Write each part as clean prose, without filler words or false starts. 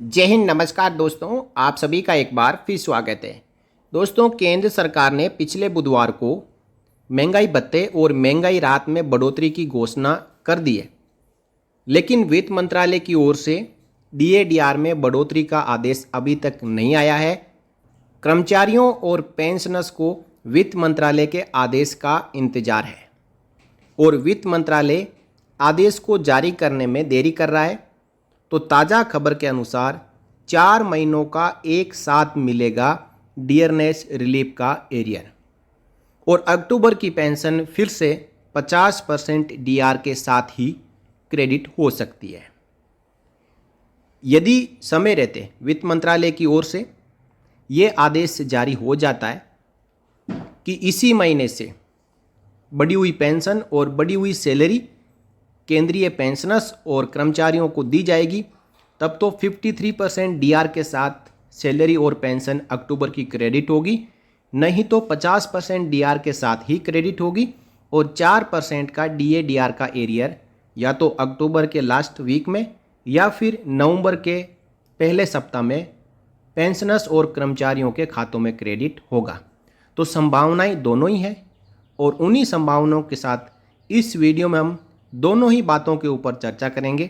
जय हिंद, नमस्कार दोस्तों। आप सभी का एक बार फिर स्वागत है। दोस्तों, केंद्र सरकार ने पिछले बुधवार को महंगाई भत्ते और महंगाई राहत में बढ़ोतरी की घोषणा कर दी है, लेकिन वित्त मंत्रालय की ओर से डीएडीआर में बढ़ोतरी का आदेश अभी तक नहीं आया है। कर्मचारियों और पेंशनर्स को वित्त मंत्रालय के आदेश का इंतजार है और वित्त मंत्रालय आदेश को जारी करने में देरी कर रहा है। तो ताज़ा खबर के अनुसार 4 महीनों का एक साथ मिलेगा डियरनेस रिलीफ का एरियर और अक्टूबर की पेंशन फिर से 50% डीआर के साथ ही क्रेडिट हो सकती है, यदि समय रहते वित्त मंत्रालय की ओर से ये आदेश जारी हो जाता है कि इसी महीने से बढ़ी हुई पेंशन और बढ़ी हुई सैलरी केंद्रीय पेंशनर्स और कर्मचारियों को दी जाएगी, तब तो 53% डीआर के साथ सैलरी और पेंशन अक्टूबर की क्रेडिट होगी, नहीं तो 50% डीआर के साथ ही क्रेडिट होगी और 4% का डीएडीआर का एरियर या तो अक्टूबर के लास्ट वीक में या फिर नवंबर के पहले सप्ताह में पेंशनर्स और कर्मचारियों के खातों में क्रेडिट होगा। तो संभावनाएं दोनों ही हैं और उन्हीं संभावनाओं के साथ इस वीडियो में हम दोनों ही बातों के ऊपर चर्चा करेंगे।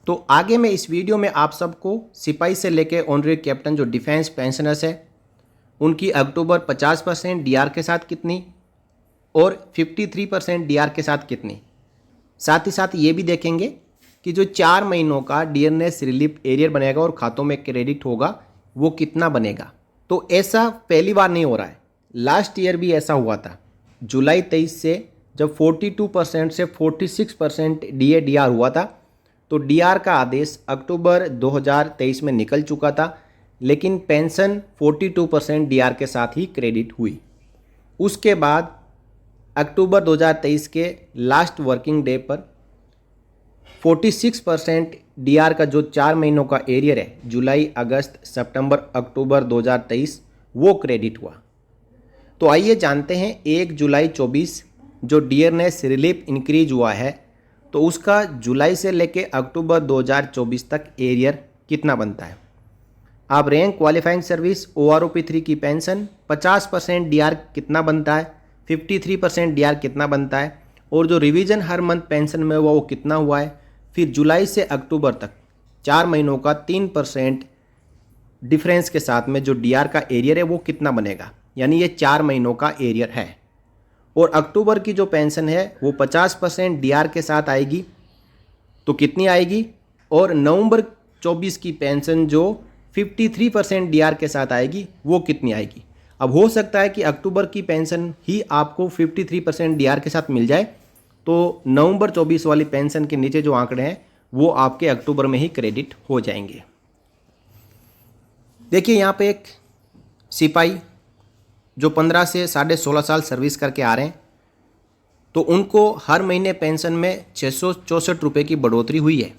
तो आगे मैं इस वीडियो में आप सबको सिपाही से लेकर ऑनरेरी कैप्टन जो डिफेंस पेंशनर्स है उनकी अक्टूबर 50% डीआर के साथ कितनी और 53% डीआर के साथ कितनी, साथ ही साथ ये भी देखेंगे कि जो 4 महीनों का डियरनेस रिलीफ एरियर बनेगा और खातों में क्रेडिट होगा वो कितना बनेगा। तो ऐसा पहली बार नहीं हो रहा है, लास्ट ईयर भी ऐसा हुआ था। जुलाई 23 से जब 42% से 46% डीएडीआर हुआ था तो डीआर का आदेश अक्टूबर 2023 में निकल चुका था, लेकिन पेंशन 42% डीआर के साथ ही क्रेडिट हुई। उसके बाद अक्टूबर 2023 के लास्ट वर्किंग डे पर 46% डीआर का जो 4 महीनों का एरियर है जुलाई, अगस्त, सितंबर, अक्टूबर 2023 वो क्रेडिट हुआ। तो आइए जानते हैं 1 जुलाई 24 जो डियरनेस रिलीफ इंक्रीज हुआ है तो उसका जुलाई से लेके अक्टूबर 2024 तक एरियर कितना बनता है। आप रैंक क्वालिफाइंग सर्विस OROP3 की पेंशन 50% डीआर कितना बनता है, 53% डीआर कितना बनता है और जो रिवीजन हर मंथ पेंशन में हुआ वो कितना हुआ है। फिर जुलाई से अक्टूबर तक 4 महीनों का 3% डिफरेंस के साथ में जो डीआर का एरियर है वो कितना बनेगा, यानी ये 4 महीनों का एरियर है। और अक्टूबर की जो पेंशन है वो 50% डीआर के साथ आएगी तो कितनी आएगी, और नवंबर 24 की पेंशन जो 53% डीआर के साथ आएगी वो कितनी आएगी। अब हो सकता है कि अक्टूबर की पेंशन ही आपको 53% डीआर के साथ मिल जाए, तो नवंबर 24 वाली पेंशन के नीचे जो आंकड़े हैं वो आपके अक्टूबर में ही क्रेडिट हो जाएंगे। देखिए यहाँ पे एक सिपाही जो 15 से 16.5 साल सर्विस करके आ रहे हैं तो उनको हर महीने पेंशन में 664 रुपये की बढ़ोतरी हुई है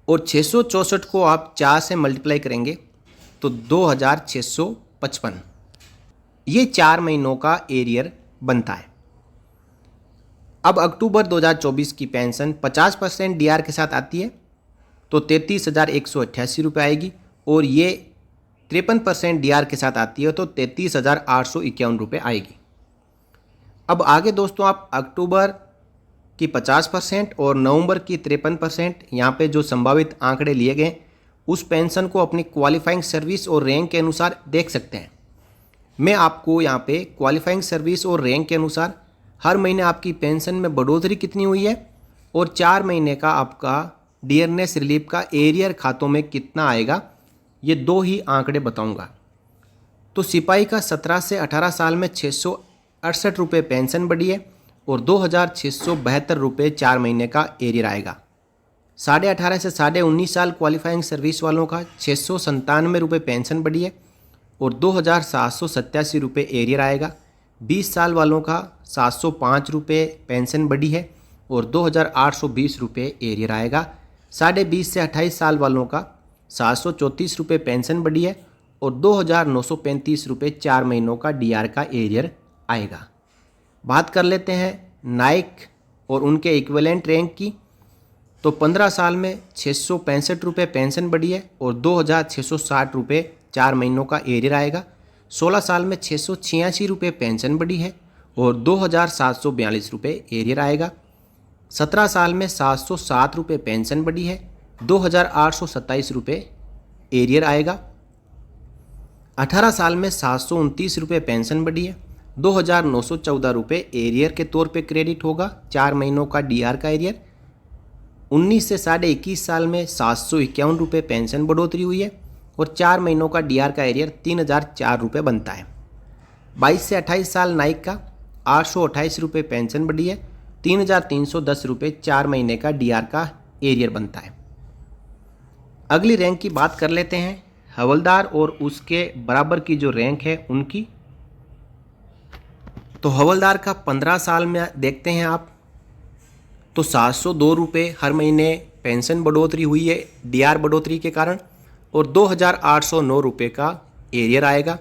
और 664 को आप 4 से मल्टीप्लाई करेंगे तो 2655 ये 4 महीनों का एरियर बनता है। अब अक्टूबर 2024 की पेंशन 50% डीआर के साथ आती है तो 33,188 रुपये आएगी और ये 53% डीआर के साथ आती है तो 33,851 रुपये आएगी। अब आगे दोस्तों आप अक्टूबर की 50% और नवंबर की 53% यहाँ पे जो संभावित आंकड़े लिए गए उस पेंशन को अपनी क्वालिफाइंग सर्विस और रैंक के अनुसार देख सकते हैं। मैं आपको यहाँ पे क्वालिफाइंग सर्विस और रैंक के अनुसार हर महीने आपकी पेंशन में बढ़ोतरी कितनी हुई है और 4 महीने का आपका डियरनेस रिलीफ का एरियर खातों में कितना आएगा, ये 2 ही आंकड़े बताऊंगा। तो सिपाही का 17 से 18 साल में 668 रुपये पेंशन बढ़ी है और 2,672 रुपये 4 महीने का एरियर आएगा। 18.5 से 19.5 साल क्वालिफाइंग सर्विस वालों का 697 रुपये पेंशन बढ़ी है और 2,787 रुपये एरियर आएगा। 20 साल वालों का 705 रुपये पेंशन बढ़ी है और 2,820 रुपये एरियर आएगा। 20.5 से 28 साल वालों का 734 रुपये पेंशन बढ़ी है और 2,935 रुपये 4 महीनों का डीआर का एरियर आएगा। बात कर लेते हैं नाइक और उनके इक्विवेलेंट रैंक की। तो 15 साल में 665 रुपये पेंशन बढ़ी है और 2,660 रुपये 4 महीनों का एरियर आएगा। 16 साल में 686 रुपये पेंशन बढ़ी है और 2,742 रुपये एरियर आएगा। 17 साल में 707 रुपये पेंशन बढ़ी है, 2,827 रुपये एरियर आएगा। 18 साल में 729 रुपये पेंशन बढ़ी है, 2,914 रुपये एरियर के तौर पे क्रेडिट होगा 4 महीनों का डीआर का एरियर। 19 से 21.5 साल में 751 रुपये पेंशन बढ़ोतरी हुई है और 4 महीनों का डीआर का एरियर 3,004 रुपये बनता है। 22 से 28 साल नाइक का 828 रुपये पेंशन बढ़ी है, 3,310 रुपये 4 महीने का डीआर का एरियर बनता है। अगली रैंक की बात कर लेते हैं, हवलदार और उसके बराबर की जो रैंक है उनकी। तो हवलदार का 15 साल में देखते हैं आप, तो 702 रुपये हर महीने पेंशन बढ़ोतरी हुई है डीआर बढ़ोतरी के कारण और 2,809 रुपये का एरियर आएगा।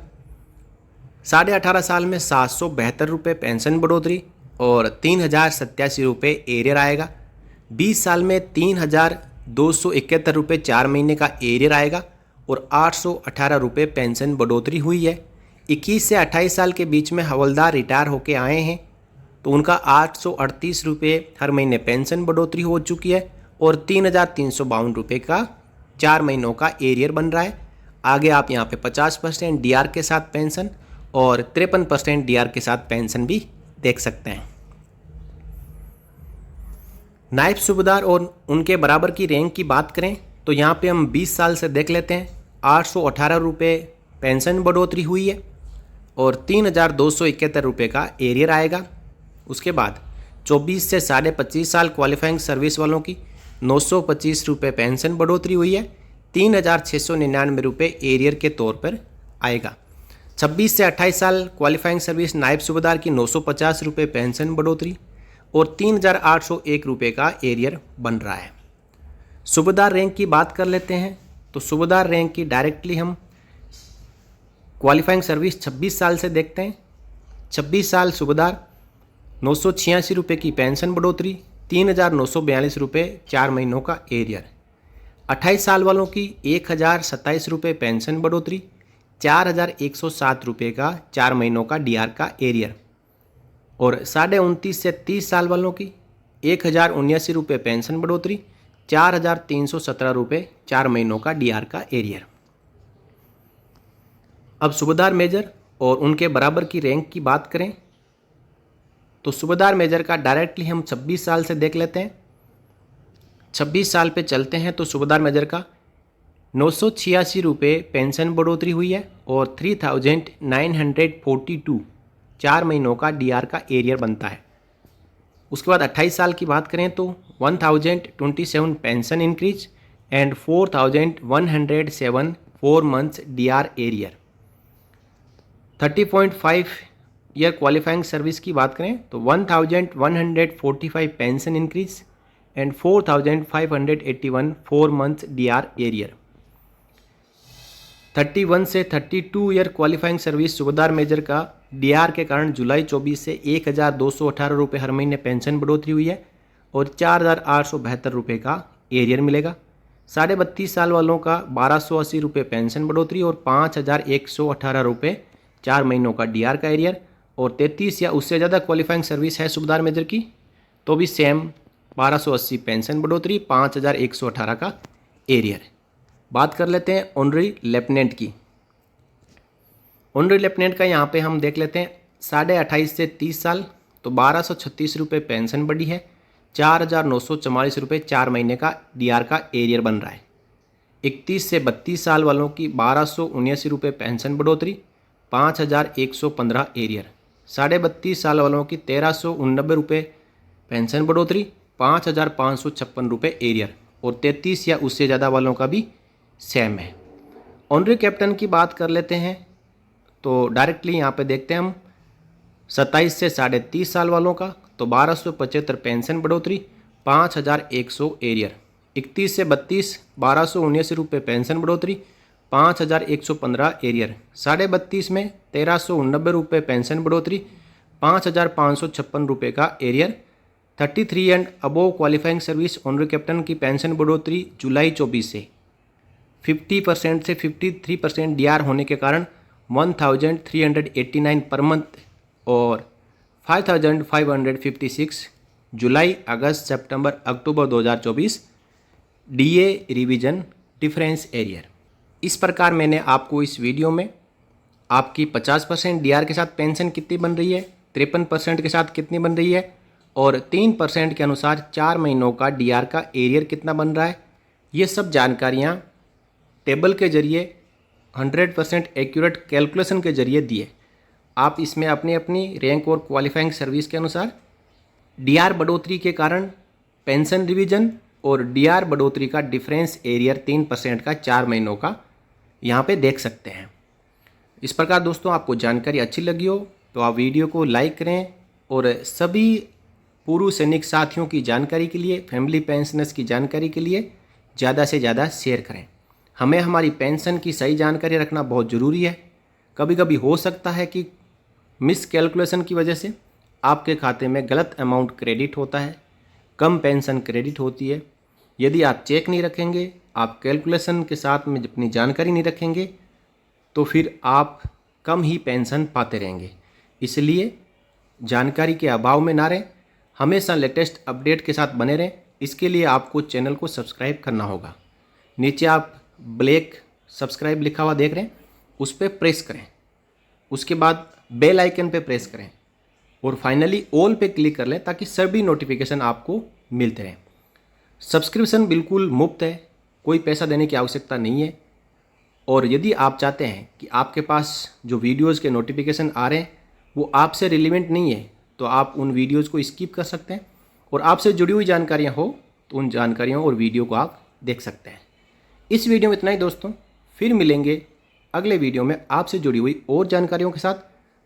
18.5 साल में 772 रुपये पेंशन बढ़ोतरी और 3,087 रुपये एरियर आएगा। 20 साल में 3,271 रुपये 4 महीने का एरियर आएगा और 818 रुपये पेंशन बढ़ोतरी हुई है। 21 से 28 साल के बीच में हवलदार रिटायर होके आए हैं तो उनका 838 रुपये हर महीने पेंशन बढ़ोतरी हो चुकी है और 3,352 रुपये का 4 महीनों का एरियर बन रहा है। आगे आप यहाँ पे 50% डीआर के साथ पेंशन और 53% डीआर के साथ पेंशन भी देख सकते हैं। नायब सूबेदार और उनके बराबर की रैंक की बात करें तो यहाँ पे हम 20 साल से देख लेते हैं। 818 रुपये पेंशन बढ़ोतरी हुई है और 3,271 रुपये का एरियर आएगा। उसके बाद 24 से 25.5 साल क्वालिफाइंग सर्विस वालों की 925 रुपये पेंशन बढ़ोतरी हुई है, 3,699 रुपये एरियर के तौर पर आएगा। 26 से 28 साल क्वालिफाइंग सर्विस नायब सूबेदार की 950 रुपये पेंशन बढ़ोतरी और 3,801 रुपये का एरियर बन रहा है। सूबेदार रैंक की बात कर लेते हैं तो सूबेदार रैंक की डायरेक्टली हम क्वालिफाइंग सर्विस 26 साल से देखते हैं। 26 साल सूबेदार 986 रुपये की पेंशन बढ़ोतरी, 3,942 रुपये 4 महीनों का एरियर। 28 साल वालों की 1,027 रुपये पेंशन बढ़ोतरी, 4,107 रुपये का 4 महीनों का डीआर का एरियर। और 29.5 से 30 साल वालों की 1,079 रुपये पेंशन बढ़ोतरी, 4,317 रुपये 4 महीनों का डीआर का एरियर। अब सूबेदार मेजर और उनके बराबर की रैंक की बात करें तो सूबेदार मेजर का डायरेक्टली हम 26 साल से देख लेते हैं। 26 साल पे चलते हैं तो सूबेदार मेजर का 986 रुपये पेंशन बढ़ोतरी हुई है और 3,942 4 महीनों का डीआर का एरियर बनता है। उसके बाद 28 साल की बात करें तो 1,027 pension increase and 4,107 4 months DR arrear. 30.5 year qualifying service की बात करें तो 1,145 pension increase and 4,581 4 months DR arrear. 31 से 32 ईयर क्वालिफाइंग सर्विस सूबेदार मेजर का डीआर के कारण जुलाई 24 से 1,218 रुपये हर महीने पेंशन बढ़ोतरी हुई है और 4,872 रुपये का एरियर मिलेगा। 32.5 साल वालों का 1,280 रुपये पेंशन बढ़ोतरी और 5,118 रुपये 4 महीनों का डीआर का एरियर। और 33 या उससे ज़्यादा क्वालिफाइंग सर्विस है सूबेदार मेजर की तो भी सेम 1,280 पेंशन बढ़ोतरी, 5,118 का एरियर। बात कर लेते हैं ऑनरी लेफ्टिनेंट की। ऑनरी लेफ्टिनेंट का यहाँ पे हम देख लेते हैं 28.5 से 30 साल तो 1,236 रुपये पेंशन बढ़ी है, 4,944 रुपये 4 महीने का डीआर का एरियर बन रहा है। 31 से 32 साल वालों की 1,279 रुपये पेंशन बढ़ोतरी, 5,115 एरियर। 32.5 साल वालों की 1,389 रुपये पेंशन बढ़ोतरी, 5,556 रुपये एरियर। और 33 या उससे ज़्यादा वालों का भी सेम है। ऑनरी कैप्टन की बात कर लेते हैं तो डायरेक्टली यहाँ पे देखते हैं हम 27 से 30.5 साल वालों का तो 1,275 पेंशन बढ़ोतरी, 5,100 एरियर। 31 से 32 1,279 रुपये पेंशन बढ़ोतरी, 5,115 एरियर। 32.5 में 1,389 रुपये पेंशन बढ़ोतरी, 5,556 रुपये का arrear. 33 and above qualifying service honorary captain की पेंशन बढ़ोतरी जुलाई 24 से 50% से 53% डीआर होने के कारण 1389 पर मंथ और 5556 जुलाई, अगस्त, सितंबर, अक्टूबर 2024 डीए रिवीजन डिफरेंस एरियर। इस प्रकार मैंने आपको इस वीडियो में आपकी 50% डीआर के साथ पेंशन कितनी बन रही है, 53% के साथ कितनी बन रही है और 3% के अनुसार 4 महीनों का डीआर का एरियर कितना बन रहा है, ये सब जानकारियाँ टेबल के जरिए 100% एक्यूरेट कैलकुलेशन के जरिए दिए। आप इसमें अपनी अपनी रैंक और क्वालिफाइंग सर्विस के अनुसार डीआर बढ़ोतरी के कारण पेंशन रिवीजन और डीआर बढ़ोतरी का डिफरेंस एरियर 3% का 4 महीनों का यहाँ पे देख सकते हैं। इस प्रकार दोस्तों आपको जानकारी अच्छी लगी हो तो आप वीडियो को लाइक करें और सभी पूर्व सैनिक साथियों की जानकारी के लिए, फैमिली पेंशनर्स की जानकारी के लिए ज़्यादा से ज़्यादा शेयर करें। हमें हमारी पेंशन की सही जानकारी रखना बहुत ज़रूरी है। कभी कभी हो सकता है कि मिस कैलकुलेशन की वजह से आपके खाते में गलत अमाउंट क्रेडिट होता है, कम पेंशन क्रेडिट होती है। यदि आप चेक नहीं रखेंगे, आप कैलकुलेशन के साथ में अपनी जानकारी नहीं रखेंगे तो फिर आप कम ही पेंशन पाते रहेंगे। इसलिए जानकारी के अभाव में ना रहें, हमेशा लेटेस्ट अपडेट के साथ बने रहें। इसके लिए आपको चैनल को सब्सक्राइब करना होगा। नीचे आप ब्लैक सब्सक्राइब लिखा हुआ देख रहे हैं, उस पर प्रेस करें, उसके बाद बेल आइकन पे प्रेस करें और फाइनली ऑल पे क्लिक कर लें ताकि सभी नोटिफिकेशन आपको मिलते रहें। सब्सक्रिप्शन बिल्कुल मुफ्त है, कोई पैसा देने की आवश्यकता नहीं है। और यदि आप चाहते हैं कि आपके पास जो वीडियोज़ के नोटिफिकेशन आ रहे हैं वो आपसे रिलेवेंट नहीं है तो आप उन वीडियोज़ को स्किप कर सकते हैं और आपसे जुड़ी हुई जानकारियाँ हो तो उन जानकारियों और वीडियो को आप देख सकते हैं। इस वीडियो में इतना ही दोस्तों, फिर मिलेंगे अगले वीडियो में आपसे जुड़ी हुई और जानकारियों के साथ।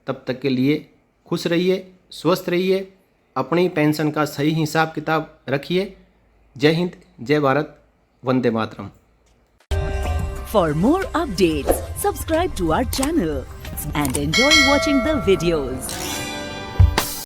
तब तक के लिए खुश रहिए, स्वस्थ रहिए, अपनी पेंशन का सही हिसाब किताब रखिए। जय हिंद, जय Bharat, Vande Mataram. For more updates, subscribe to our channel and enjoy watching the videos.